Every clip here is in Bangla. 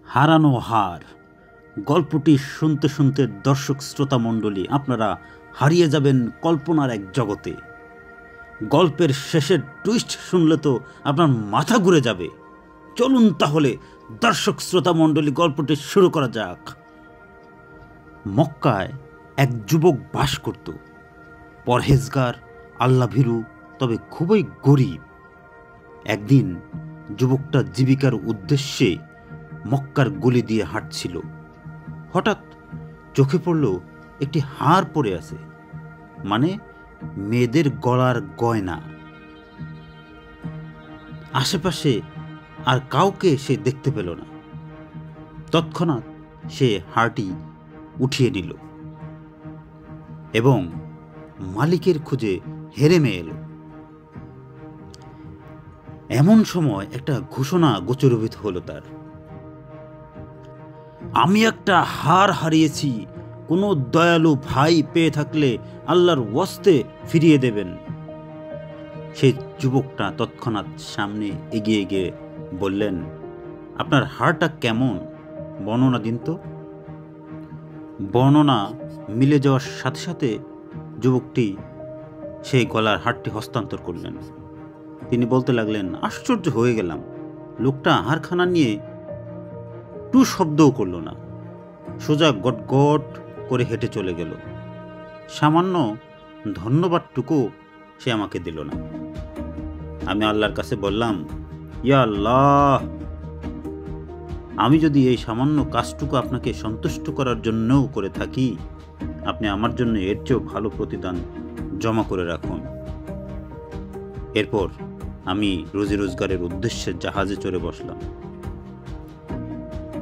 হারানো হার গল্পটি শুনতে শুনতে দর্শক শ্রোতা মণ্ডলী আপনারা হারিয়ে যাবেন কল্পনার এক জগতে। গল্পের শেষের টুইস্ট শুনলে তো আপনার মাথা ঘুরে যাবে। চলুন তাহলে দর্শক শ্রোতা মণ্ডলী গল্পটি শুরু করা যাক। মক্কায় এক যুবক বাস করত, পরহেজগার, আল্লাভীরু, তবে খুবই গরিব। একদিন যুবকটা জীবিকার উদ্দেশ্যে মক্কার গলি দিয়ে হাঁটছিল। হঠাৎ চোখে পড়ল একটি হার পড়ে আছে, মানে মেয়েদের গলার গয়না। আশেপাশে আর কাউকে সে দেখতে পেল না। তৎক্ষণাৎ সে হারটি উঠিয়ে নিল এবং মালিকের খুঁজে হেরেমে এলো। এমন সময় একটা ঘোষণা গোচরীভূত হলো তার, আমি একটা হার হারিয়েছি, কোনো দয়ালু ভাই পেয়ে থাকলে আল্লাহর ওয়াস্তে ফিরিয়ে দেবেন। সেই যুবকটা তৎক্ষণাৎ সামনে এগিয়ে গিয়ে বললেন, আপনার হারটা কেমন, বর্ণনা দিন তো। বর্ণনা মিলে যাওয়ার সাথে সাথে যুবকটি সেই গলার হারটি হস্তান্তর করলেন। তিনি বলতে লাগলেন, আশ্চর্য হয়ে গেলাম, লোকটা হারখানা নিয়ে টু শব্দও করল না, সোজা গট গট করে হেঁটে চলে গেল। সামান্য ধন্যবাদটুকু সে আমাকে দিল না। আমি আল্লাহর কাছে বললাম, ইয়া আল্লাহ, আমি যদি এই সামান্য কাজটুকু আপনাকে সন্তুষ্ট করার জন্যও করে থাকি, আপনি আমার জন্য এর চেয়েও ভালো প্রতিদান জমা করে রাখুন। এরপর আমি রুজি রোজগারের উদ্দেশ্যে জাহাজে চড়ে বসলাম।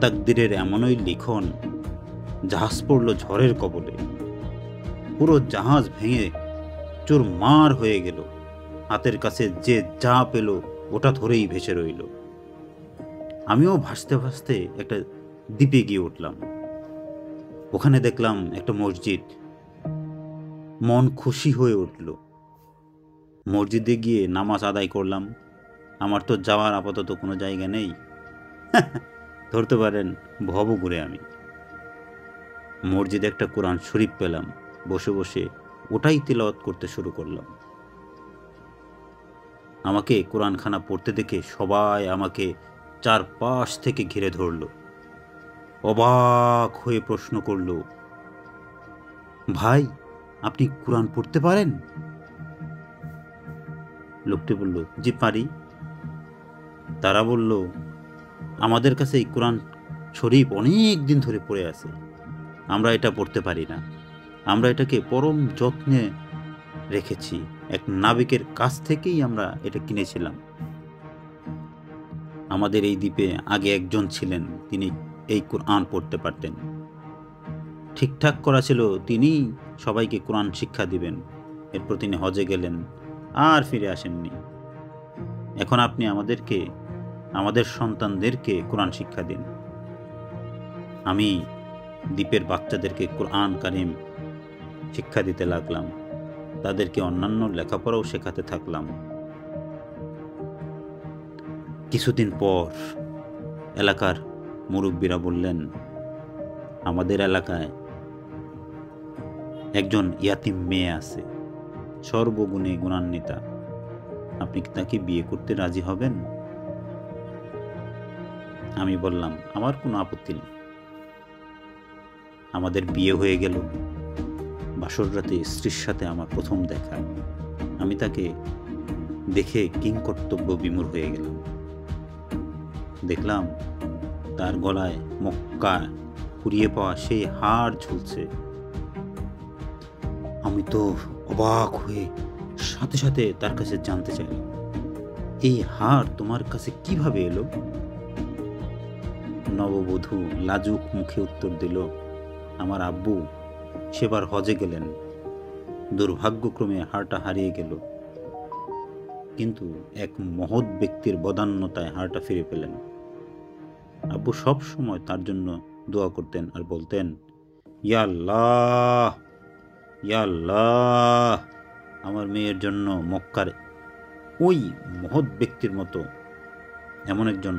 তাকদিরের এমনই লিখন, জাহাজ পড়ল ঝড়ের কবলে। পুরো জাহাজ ভেঙে চুরমার হয়ে গেল। হাতের কাছে যে যা পেল ওটা ধরেই ভেসে রইল। আমিও ভাসতে ভাসতে একটা দ্বীপে গিয়ে উঠলাম। ওখানে দেখলাম একটা মসজিদ। মন খুশি হয়ে উঠল। মসজিদে গিয়ে নামাজ আদায় করলাম। আমার তো যাওয়ার আপাতত কোনো জায়গা নেই, ধরতে পারেন ভব ঘুরে আমি। মসজিদে একটা কোরআন শরীফ পেলাম। বসে বসে ওটাই তিলাওয়াত করতে শুরু করলাম। আমাকে কোরআনখানা পড়তে দেখে সবাই আমাকে চারপাশ থেকে ঘিরে ধরল। অবাক হয়ে প্রশ্ন করল, ভাই, আপনি কোরআন পড়তে পারেন? লোকটি বলল, জি পারি। তারা বলল, আমাদের কাছে এই কোরআন শরীফ অনেক দিন ধরে পড়ে আছে, আমরা এটা পড়তে পারি না। আমরা এটাকে পরম যত্নে রেখেছি, এক নাবিকের কাছ থেকেই আমরা এটা কিনেছিলাম। আমাদের এই দ্বীপে আগে একজন ছিলেন, তিনি এই কোরআন পড়তে পারতেন। ঠিকঠাক করা ছিল তিনি সবাইকে কোরআন শিক্ষা দিবেন। এরপর তিনি হজে গেলেন, আর ফিরে আসেননি। এখন আপনি আমাদের সন্তানদেরকে কোরআন শিক্ষা দিন। আমি দ্বীপের বাচ্চাদেরকে কোরআন কারিম শিক্ষা দিতে লাগলাম। তাদেরকে অন্যান্য লেখাপড়াও শেখাতে থাকলাম। কিছুদিন পর এলাকার মুরব্বীরা বললেন, আমাদের এলাকায় একজন ইয়াতিম মেয়ে আছে, সর্বগুণে গুণান্বিতা, আপনি কি তাকে বিয়ে করতে রাজি হবেন? আমি বললাম, আমার কোনো আপত্তি নেই। আমাদের বিয়ে হয়ে গেল। বাসর রাতে স্ত্রীর সাথে আমার প্রথম দেখা। আমি তাকে দেখে কিংকর্তব্য বিমূঢ় হয়ে গেলাম। দেখলাম তার গলায় মক্কা কুড়িয়ে পাওয়া সেই হার ঝুলছে। আমি তো অবাক হয়ে সাথে সাথে তার কাছে জানতে চাইলাম, এই হার তোমার কাছে কিভাবে এলো? নববধূ লাজুক মুখে উত্তর দিল, আমার আব্বু সেবার হজে গেলেন, দুর্ভাগ্যক্রমে হারটা হারিয়ে গেল, কিন্তু এক মহৎ ব্যক্তির বদান্যতায় হারটা ফিরে পেলেন। আব্বু সব সময় তার জন্য দোয়া করতেন আর বলতেন, ইয়া আল্লাহ, ইয়া আল্লাহ, আমার মেয়ের জন্য মক্কার ওই মহৎ ব্যক্তির মতো এমন একজন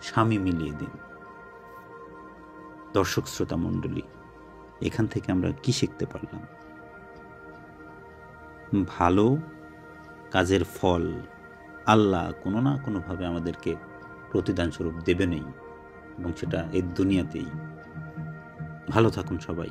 স্বামী মিলিয়ে দিন। দর্শক শ্রোতা মণ্ডলী, এখান থেকে আমরা কি শিখতে পারলাম? ভালো কাজের ফল আল্লাহ কোনো না কোনোভাবে আমাদেরকে প্রতিদান স্বরূপ দেবেনই, এবং সেটা এই দুনিয়াতেই। ভালো থাকুন সবাই।